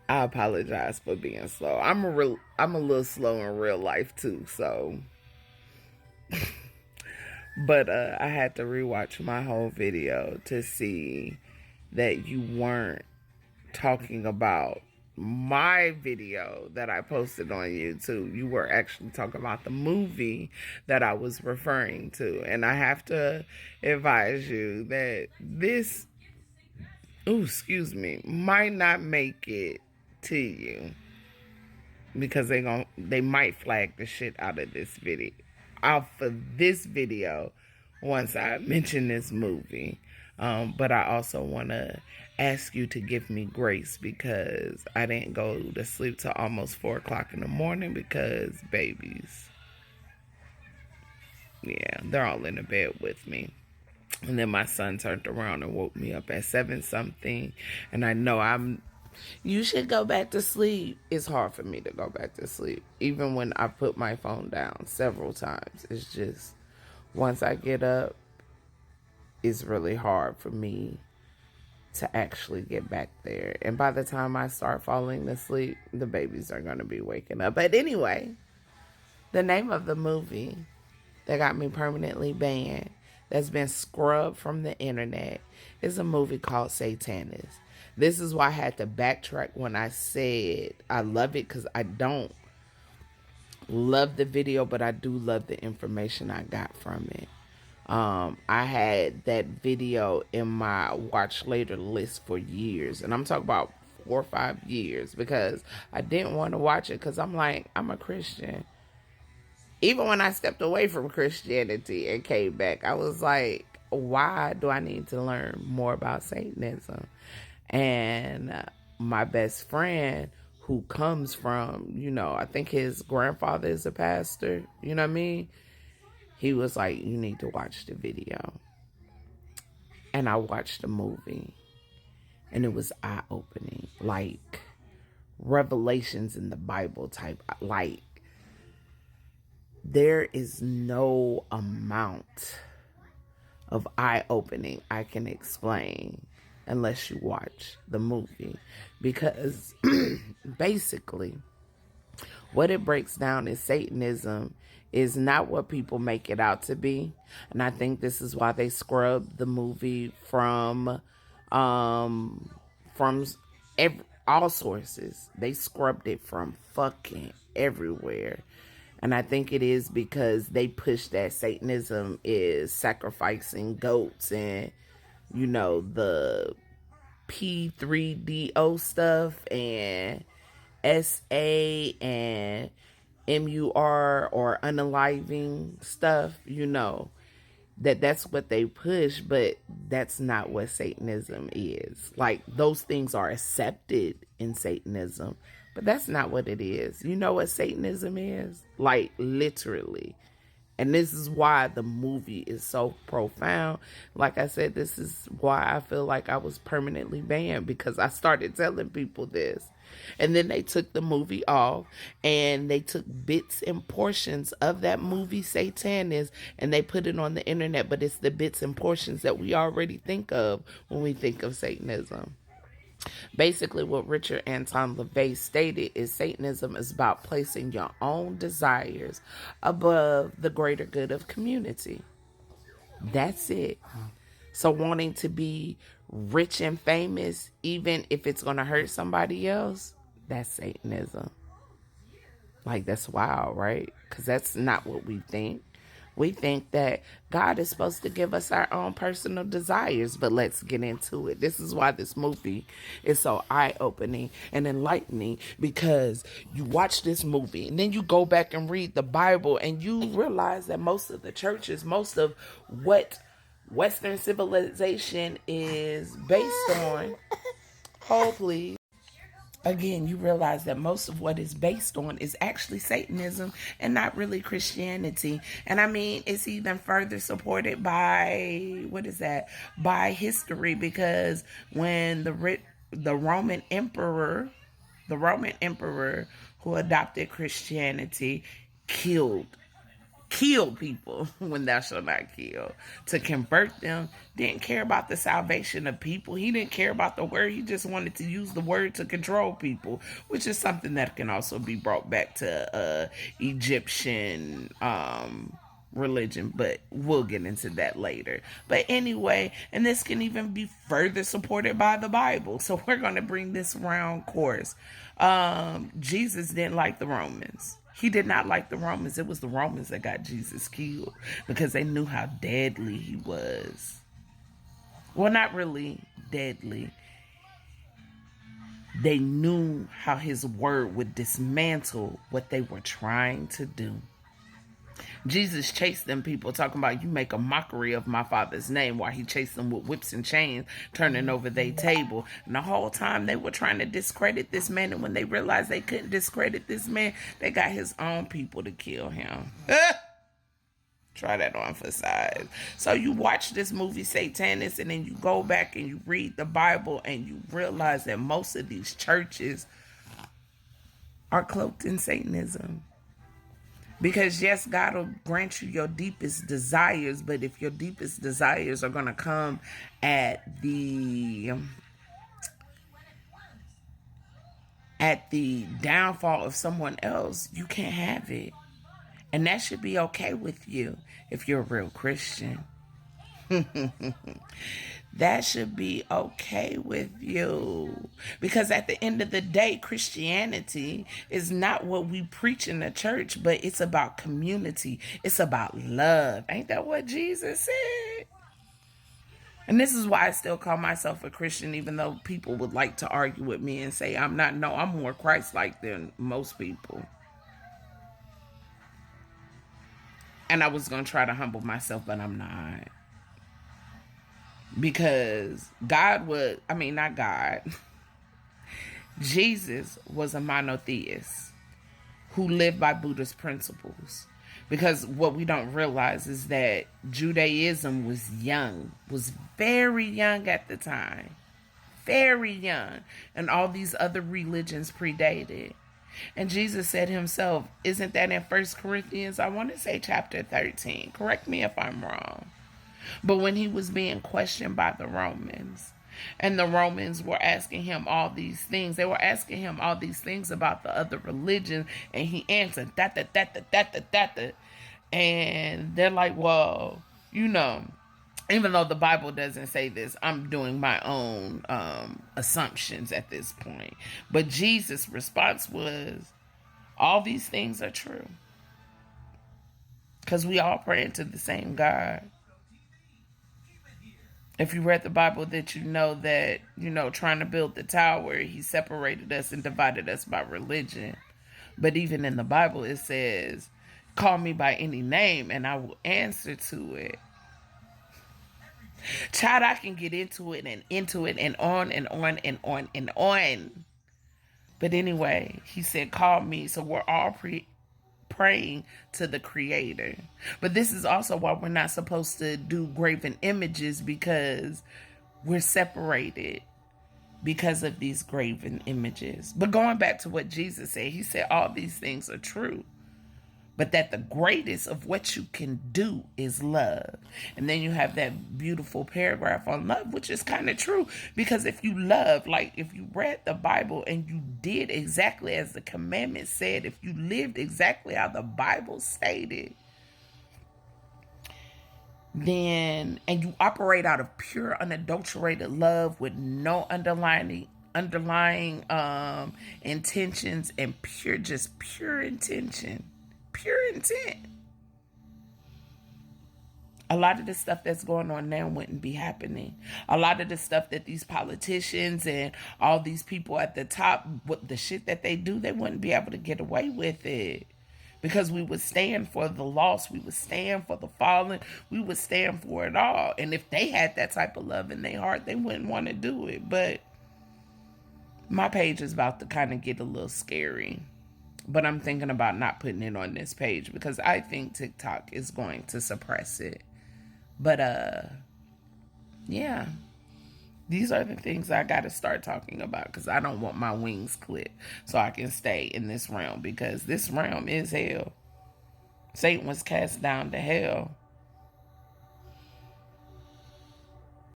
I apologize for being slow. I'm a little slow in real life too, so but I had to rewatch my whole video to see that you weren't talking about my video that I posted on YouTube. You were actually talking about the movie that I was referring to. And I have to advise you that this, might not make it to you because they might flag the shit out of this video. Off of this video once I mention this movie. But I also want to ask you to give me grace because I didn't go to sleep till almost 4 o'clock in the morning because babies, yeah, they're all in the bed with me. And then my son turned around and woke me up at 7 something. And I know you should go back to sleep. It's hard for me to go back to sleep. Even when I put my phone down several times. It's just, once I get up, it's really hard for me to actually get back there. And by the time I start falling asleep, the babies are going to be waking up. But anyway, the name of the movie that got me permanently banned, that's been scrubbed from the internet, is a movie called Satanis. This is why I had to backtrack when I said I love it, because I don't love the video, but I do love the information I got from it. I had that video in my watch later list for years, and I'm talking about 4 or 5 years, because I didn't want to watch it because I'm like, I'm a Christian. Even when I stepped away from Christianity and came back, I was like, why do I need to learn more about Satanism? And my best friend, who comes from, I think his grandfather is a pastor, you know what I mean? He was like, you need to watch the video. And I watched the movie. And it was eye-opening. Like, revelations in the Bible type. Like, there is no amount of eye-opening I can explain unless you watch the movie. Because, basically, what it breaks down is Satanism is not what people make it out to be. And I think this is why they scrubbed the movie from all sources. They scrubbed it from fucking everywhere. And I think it is because they push that Satanism is sacrificing goats and, the P3DO stuff and SA and MUR or unaliving stuff, that's what they push, but that's not what Satanism is. Like, those things are accepted in Satanism, but that's not what it is. You know what Satanism is? Like, literally. And this is why the movie is so profound. Like I said, this is why I feel like I was permanently banned, because I started telling people this. And then they took the movie off and they took bits and portions of that movie, Satanis, and they put it on the internet. But it's the bits and portions that we already think of when we think of Satanism. Basically, what Richard Anton LaVey stated is Satanism is about placing your own desires above the greater good of community. That's it. So wanting to be rich and famous, even if it's going to hurt somebody else, that's Satanism. Like, that's wild, right? Because that's not what we think. We think that God is supposed to give us our own personal desires, but let's get into it. This is why this movie is so eye-opening and enlightening, because you watch this movie and then you go back and read the Bible and you realize that most of the churches, most of what Western civilization is based on, hold please. Again, you realize that most of what is based on is actually Satanism and not really Christianity. And I mean, it's even further supported by, by history, because when the Roman emperor who adopted Christianity killed kill people when thou shalt not kill, to convert them. Didn't care about the salvation of people. He didn't care about the word. He just wanted to use the word to control people, which is something that can also be brought back to Egyptian religion, but we'll get into that later. But anyway, and this can even be further supported by the Bible, so we're going to bring this round course. Jesus didn't like the Romans. He did not like the Romans. It was the Romans that got Jesus killed because they knew how deadly he was. Well, not really deadly. They knew how his word would dismantle what they were trying to do. Jesus chased them people talking about, you make a mockery of my father's name, while he chased them with whips and chains, turning over their table. And the whole time they were trying to discredit this man. And when they realized they couldn't discredit this man, they got his own people to kill him. Try that on for size. So you watch this movie Satanist, and then you go back and you read the Bible, and you realize that most of these churches are cloaked in Satanism. Because yes, God will grant you your deepest desires, but if your deepest desires are going to come at the downfall of someone else, you can't have it. And that should be okay with you if you're a real Christian. That should be okay with you. Because at the end of the day, Christianity is not what we preach in the church, but it's about community. It's about love. Ain't that what Jesus said? And this is why I still call myself a Christian, even though people would like to argue with me and say I'm not. No, I'm more Christ-like than most people. And I was going to try to humble myself, but I'm not. Because not God. Jesus was a monotheist who lived by Buddhist principles. Because what we don't realize is that Judaism was very young at the time. Very young. And all these other religions predated. And Jesus said himself, isn't that in 1 Corinthians, I want to say chapter 13. Correct me if I'm wrong. But when he was being questioned by the Romans, and the Romans were asking him all these things, they were asking him all these things about the other religion, and he answered, that. And they're like, well, even though the Bible doesn't say this, I'm doing my own assumptions at this point. But Jesus' response was, all these things are true. Because we all pray into the same God. If you read the Bible, that that, trying to build the tower, he separated us and divided us by religion. But even in the Bible, it says, call me by any name and I will answer to it. Child, I can get into it and on and on and on and on. But anyway, he said, call me. So we're all praying to the Creator. But this is also why we're not supposed to do graven images, because we're separated because of these graven images. But going back to what Jesus said, he said all these things are true, but that the greatest of what you can do is love. And then you have that beautiful paragraph on love, which is kind of true. Because if you love, like if you read the Bible and you did exactly as the commandment said, if you lived exactly how the Bible stated, then, and you operate out of pure, unadulterated love with no underlying intentions and pure intention. Pure intent. A lot of the stuff that's going on now wouldn't be happening. A lot of the stuff that these politicians and all these people at the top, what the shit that they do, they wouldn't be able to get away with it. Because we would stand for the lost. We would stand for the fallen. We would stand for it all. And if they had that type of love in their heart, they wouldn't want to do it. But my page is about to kind of get a little scary. But I'm thinking about not putting it on this page because I think TikTok is going to suppress it. But, yeah. These are the things I got to start talking about because I don't want my wings clipped so I can stay in this realm because this realm is hell. Satan was cast down to hell.